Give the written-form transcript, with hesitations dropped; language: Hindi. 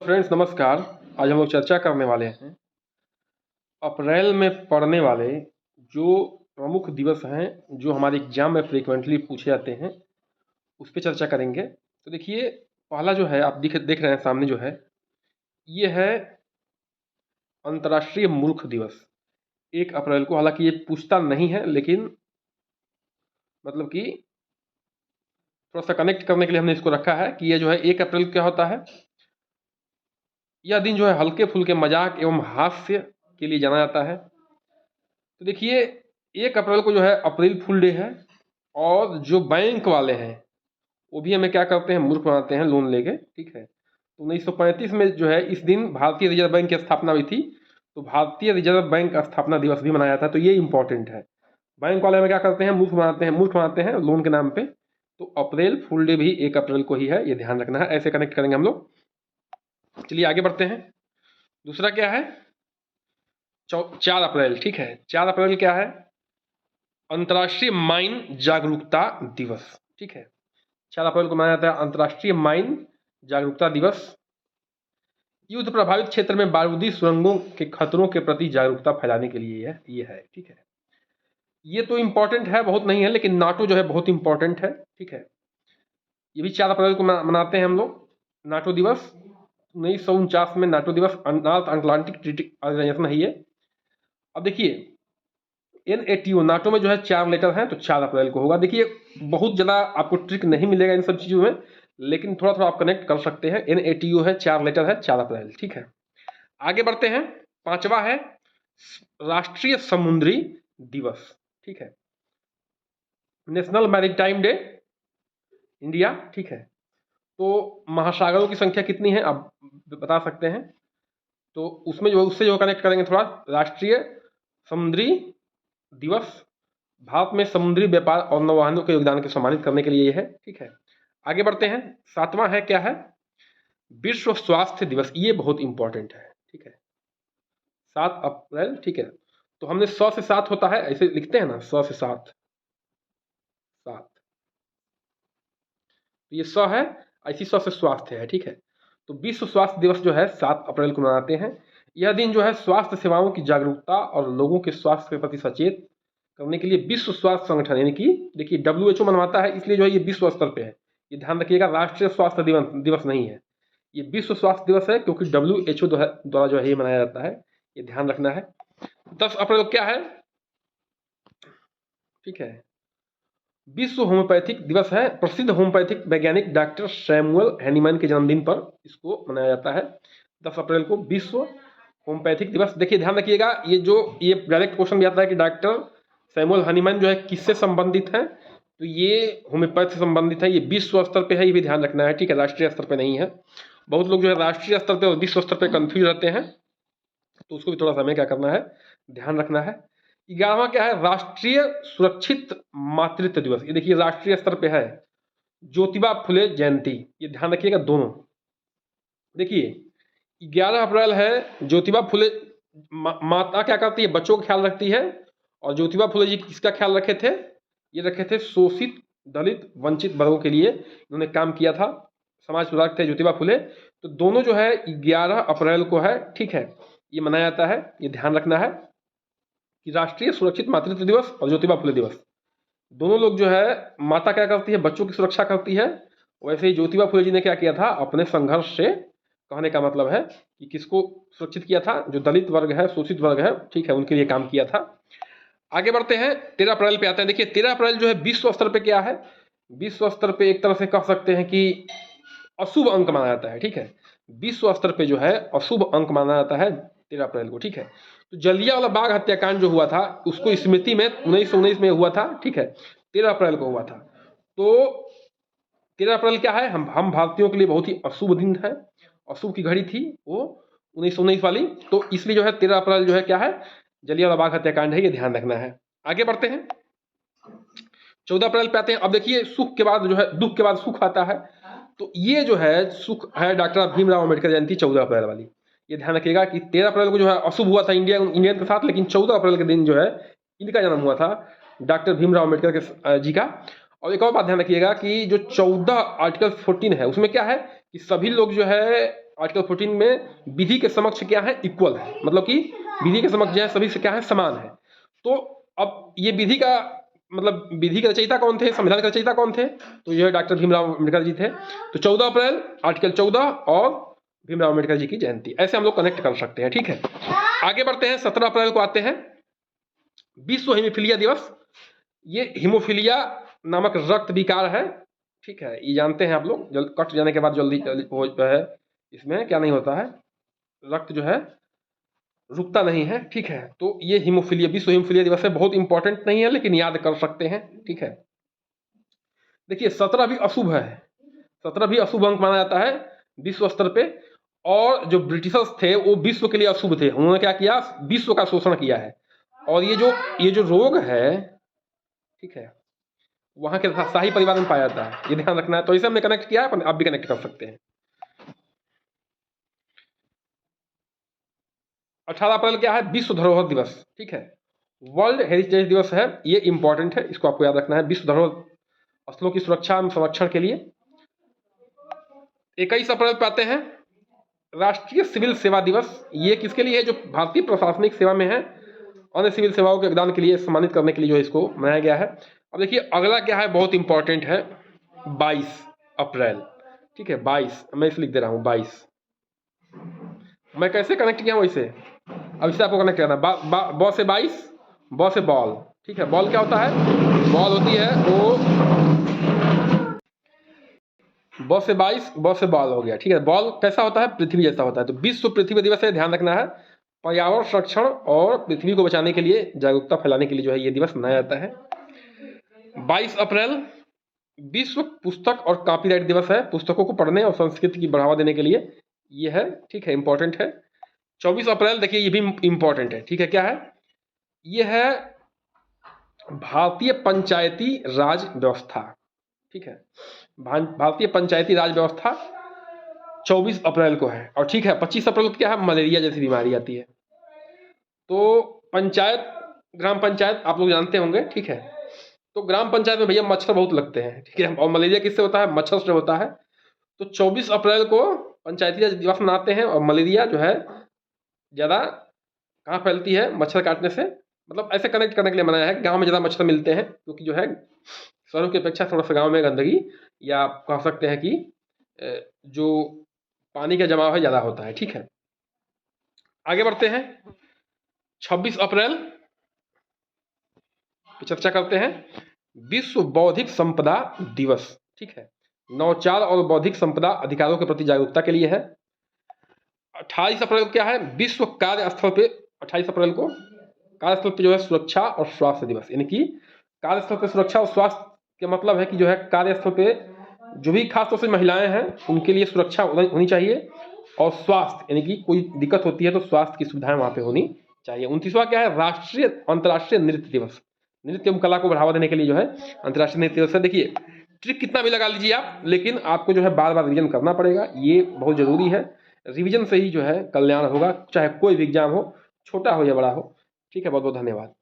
फ्रेंड्स नमस्कार। आज हम लोग चर्चा करने वाले हैं अप्रैल में पड़ने वाले जो प्रमुख दिवस हैं जो हमारे एग्जाम में फ्रीक्वेंटली पूछे जाते हैं उस पर चर्चा करेंगे। तो देखिए, पहला जो है आप देख रहे हैं सामने जो है ये है अंतर्राष्ट्रीय मूर्ख दिवस। 1 अप्रैल को, हालांकि ये पूछता नहीं है लेकिन मतलब कि थोड़ा सा कनेक्ट करने के लिए हमने इसको रखा है कि ये जो है 1 अप्रैल क्या होता है। यह दिन जो है हल्के फुल्के मजाक एवं हास्य के लिए जाना जाता है। तो देखिए, 1 अप्रैल को जो है अप्रैल फुल डे है और जो बैंक वाले हैं वो भी हमें क्या करते हैं, मूर्ख बनाते हैं लोन लेके। ठीक है, तो 1935 में जो है इस दिन भारतीय रिजर्व बैंक की स्थापना हुई थी। तो भारतीय रिजर्व बैंक का स्थापना दिवस भी मनाया जाता है। तो ये इंपॉर्टेंट है। बैंक वाले हमें क्या करते हैं, मूर्ख बनाते हैं लोन के नाम पे। तो अप्रैल फुल डे भी 1 अप्रैल को ही है, ये ध्यान रखना है। ऐसे कनेक्ट करेंगे हम लोग। चलिए आगे बढ़ते हैं। दूसरा क्या है, 4 अप्रैल। ठीक है, 4 अप्रैल क्या है, अंतर्राष्ट्रीय माइन जागरूकता दिवस। ठीक है, 4 अप्रैल को मनाया जाता है अंतर्राष्ट्रीय माइन जागरूकता दिवस। युद्ध प्रभावित क्षेत्र में बारूदी सुरंगों के खतरों के प्रति जागरूकता फैलाने के लिए ये है। ठीक है, ये तो इंपॉर्टेंट है, बहुत नहीं है, लेकिन नाटो जो है बहुत इंपॉर्टेंट है। ठीक है, ये भी 4 अप्रैल को मनाते हैं हम लोग, नाटो दिवस। 1949 में नाटो दिवस, नॉर्थ अटलांटिक ट्रीटी ऑर्गेनाइजेशन है ये। अब देखिए, NATO, नाटो में जो है 4 लेटर हैं, तो 4 अप्रैल को होगा। देखिए, बहुत ज़्यादा आपको ट्रिक नहीं मिलेगा इन सब चीज़ों में, लेकिन थोड़ा थोड़ा आप कनेक्ट कर सकते हैं। NATO है, 4 लेटर है, 4 अप्रैल। ठीक है, आगे बढ़ते हैं। पांचवा है राष्ट्रीय समुद्री दिवस। ठीक है, नेशनल मैरीटाइम डे इंडिया। ठीक है, तो महासागरों की संख्या कितनी है आप बता सकते हैं। तो उसमें जो उससे जो कनेक्ट करेंगे थोड़ा, राष्ट्रीय समुद्री दिवस भारत में समुद्री व्यापार और नौवहनों के योगदान को सम्मानित करने के लिए ये है। ठीक है, आगे बढ़ते हैं। सातवां है, क्या है, विश्व स्वास्थ्य दिवस। ये बहुत इंपॉर्टेंट है। ठीक है, 7 अप्रैल। ठीक है, तो हमने 100 से 7 होता है, ऐसे लिखते हैं ना, 100 से 7, 7। तो ये 100 है, ऐसी 100 से स्वास्थ्य है। ठीक है, तो विश्व स्वास्थ्य दिवस जो है 7 अप्रैल को मनाते हैं। यह दिन जो है स्वास्थ्य सेवाओं की जागरूकता और लोगों के स्वास्थ्य के प्रति सचेत करने के लिए विश्व स्वास्थ्य संगठन, यानी कि देखिए WHO मनवाता है, इसलिए जो है ये विश्व स्तर पे है। ये ध्यान रखिएगा, राष्ट्रीय स्वास्थ्य दिवस नहीं है, ये विश्व स्वास्थ्य दिवस है, क्योंकि WHO द्वारा जो है ये मनाया जाता है, ये ध्यान रखना है। 10 अप्रैल क्या है, ठीक है, विश्व होम्योपैथिक दिवस है। प्रसिद्ध होम्योपैथिक वैज्ञानिक डॉक्टर सैमुअल हैनीमैन के जन्मदिन पर इसको मनाया जाता है। 10 अप्रैल को विश्व होम्योपैथिक दिवस। देखिए ध्यान रखिएगा, ये डायरेक्ट क्वेश्चन भी आता है कि डॉक्टर सैमुअल हैनीमैन जो है किससे संबंधित है, तो ये होम्योपैथ से संबंधित है, ये विश्व स्तर पे है, ये भी ध्यान रखना है। ठीक है, राष्ट्रीय स्तर पे नहीं है। बहुत लोग जो है राष्ट्रीय स्तर पे और विश्व स्तर पे कंफ्यूज रहते हैं, तो उसको भी थोड़ा सा हमें क्या करना है, ध्यान रखना है। 11वां क्या है, राष्ट्रीय सुरक्षित मातृत्व दिवस। ये देखिए राष्ट्रीय स्तर पे है, ज्योतिबा फुले जयंती, ये ध्यान रखिएगा दोनों। देखिए 11 अप्रैल है, ज्योतिबा फुले माता क्या करती है, बच्चों का ख्याल रखती है। और ज्योतिबा फुले जी किसका ख्याल रखे थे, ये रखे थे शोषित दलित वंचित वर्गों के लिए, इन्होंने काम किया था, समाज सुधारक थे ज्योतिबा फुले। तो दोनों जो है 11 अप्रैल को है। ठीक है, ये मनाया जाता है, ये ध्यान रखना है कि राष्ट्रीय सुरक्षित मातृत्व दिवस और ज्योतिबा फुले दिवस, दोनों लोग जो है, माता क्या करती है, बच्चों की सुरक्षा करती है। वैसे ही ज्योतिबा फुले जी ने क्या किया था, अपने संघर्ष से, कहने का मतलब है कि किसको सुरक्षित किया था, जो दलित वर्ग है, शोषित वर्ग है, ठीक है, उनके लिए काम किया था। आगे बढ़ते हैं, 13 अप्रैल पे आते हैं। देखिए 13 अप्रैल जो है विश्व स्तर पे क्या है, विश्व स्तर पे एक तरह से कह सकते हैं कि अशुभ अंक माना जाता है। ठीक है, विश्व स्तर पे जो है अशुभ अंक माना जाता है 13 अप्रैल को। ठीक है, तो जलियांवाला बाग हत्याकांड जो हुआ था, उसको स्मृति में 1919 में हुआ था। ठीक है, 13 अप्रैल को हुआ था। तो 13 अप्रैल क्या है, हम भारतीयों के लिए बहुत ही अशुभ दिन है, अशुभ की घड़ी थी वो 1919 वाली। तो इसलिए जो है 13 अप्रैल जो है क्या है, जलियांवाला बाग हत्याकांड है, ये ध्यान रखना है। आगे बढ़ते हैं, 14 अप्रैल पे आते हैं। अब देखिए, सुख के बाद जो है, दुख के बाद सुख आता है। तो ये जो है सुख है डॉक्टर भीमराव अम्बेडकर जयंती 14 अप्रैल वाली। ये ध्यान रखिएगा कि 13 अप्रैल को जो है अशुभ हुआ था इंडियन के साथ, लेकिन 14 अप्रैल के दिन जो है इनका जन्म हुआ था, डॉक्टर भीमराव अम्बेडकर के जी का। और एक और बात ध्यान रखिएगा कि जो 14 आर्टिकल 14 है, उसमें क्या है कि सभी लोग जो है आर्टिकल 14 में विधि के समक्ष क्या है, इक्वल है, मतलब कि विधि के समक्ष जो है सभी से क्या है, समान है। तो अब ये विधि का मतलब विधि के रचयिता कौन थे, संविधान के रचयिता कौन थे, तो ये डॉक्टर भीमराव अम्बेडकर जी थे। तो 14 अप्रैल आर्टिकल 14 और भीमराव अम्बेडकर जी की जयंती, ऐसे हम लोग कनेक्ट कर सकते हैं। ठीक है, आगे बढ़ते हैं। 17 अप्रैल को आते हैं विश्व हीमोफीलिया दिवस। ये हीमोफीलिया नामक रक्त विकार है। ठीक है, ये जानते हैं आप लोग, जल्द कट जाने के बाद जल्दी हो है, इसमें क्या नहीं होता है, रक्त जो है रुकता नहीं है। ठीक है, तो ये हीमोफीलिया, विश्व हीमोफीलिया दिवस है, बहुत इंपॉर्टेंट नहीं है लेकिन याद कर सकते हैं। ठीक है, देखिए 17 भी अशुभ है, 17 भी अशुभ अंक माना जाता है विश्व स्तर पे। और जो ब्रिटिशर्स थे वो विश्व के लिए अशुभ थे, उन्होंने क्या किया, विश्व का शोषण किया है। और ये जो रोग है, ठीक है, वहां के शाही परिवार में पाया जाता है, ये ध्यान रखना है। तो इसे हमने कनेक्ट किया है, आप भी कनेक्ट कर सकते हैं। 18 अप्रैल क्या है, विश्व धरोहर दिवस। ठीक है, वर्ल्ड हेरिटेज दिवस है, ये इंपॉर्टेंट है, इसको आपको याद रखना है, विश्व धरोहर स्थलों की सुरक्षा एवं संरक्षण के लिए। 21 अप्रैल पे आते हैं राष्ट्रीय सिविल सेवा दिवस। ये किसके लिए है, जो भारतीय प्रशासनिक सेवा में है, अन्य सिविल सेवाओं के योगदान के लिए सम्मानित करने के लिए जो इसको मनाया गया है। अब देखिए अगला क्या है, बहुत इंपॉर्टेंट है, 22 अप्रैल। ठीक है, 22, मैं इसे लिख दे रहा हूँ 22। मैं कैसे कनेक्ट किया हूँ इसे, अब इसे आपको कनेक्ट करना है। बॉ से 22, बॉ से बॉल। ठीक है, बॉल क्या होता है, बॉल होती है वो, बॉ से 22, बॉ से बॉल हो गया। ठीक है, बॉल कैसा होता है, पृथ्वी जैसा होता है। तो विश्व पृथ्वी दिवस है, ध्यान रखना है, पर्यावरण संरक्षण और पृथ्वी को बचाने के लिए जागरूकता फैलाने के लिए जो है ये दिवस मनाया जाता है। 22 अप्रैल विश्व पुस्तक और कॉपीराइट दिवस है, पुस्तकों को पढ़ने और संस्कृति की बढ़ावा देने के लिए ये है। ठीक है, इंपॉर्टेंट है। 24 अप्रैल देखिए ये भी इंपॉर्टेंट है। ठीक है, क्या है, ये है भारतीय पंचायती राज व्यवस्था। ठीक है, भारतीय पंचायती राज व्यवस्था 24 अप्रैल को है। और ठीक है, 25 अप्रैल को क्या है, मलेरिया जैसी बीमारी आती है। तो पंचायत, ग्राम पंचायत आप लोग जानते होंगे। ठीक है, तो ग्राम पंचायत में भैया मच्छर बहुत लगते हैं। ठीक है, और मलेरिया किससे होता है, मच्छर से होता है। तो 24 अप्रैल को पंचायती राज दिवस मनाते हैं। और मलेरिया जो है ज़्यादा कहाँ फैलती है, मच्छर काटने से, मतलब ऐसे कनेक्ट करने के लिए मनाया है कि गाँव में ज़्यादा मच्छर मिलते हैं, क्योंकि जो है शहरों की अपेक्षा थोड़ा सा गाँव में गंदगी, या आप कह सकते हैं कि जो पानी का जमाव है ज़्यादा होता है। ठीक है, आगे बढ़ते हैं। 26 अप्रैल पे चर्चा करते हैं विश्व बौद्धिक संपदा दिवस। ठीक है, नवाचार और बौद्धिक संपदा अधिकारों के प्रति जागरूकता के लिए है। 28 अप्रैल को क्या है, विश्व कार्यस्थल पे, 28 अप्रैल को कार्यस्थल पे जो है सुरक्षा और स्वास्थ्य दिवस। यानी कि कार्यस्थल पे सुरक्षा और स्वास्थ्य का मतलब है कि जो है कार्यस्थल पे जो भी खास तौर से महिलाएं हैं उनके लिए सुरक्षा होनी चाहिए, और स्वास्थ्य यानी कि कोई दिक्कत होती है तो स्वास्थ्य की सुविधाएं वहाँ पे होनी चाहिए। 29वां क्या है, राष्ट्रीय अंतर्राष्ट्रीय नृत्य दिवस। नृत्य एवं कला को बढ़ावा देने के लिए जो है अंतर्राष्ट्रीय नृत्य दिवस है। देखिए ट्रिक कितना भी लगा लीजिए आप, लेकिन आपको जो है बार बार रिविजन करना पड़ेगा, ये बहुत ज़रूरी है। रिविजन से ही जो है कल्याण होगा, चाहे कोई भी एग्जाम हो, छोटा हो या बड़ा हो। ठीक है, बहुत बहुत धन्यवाद।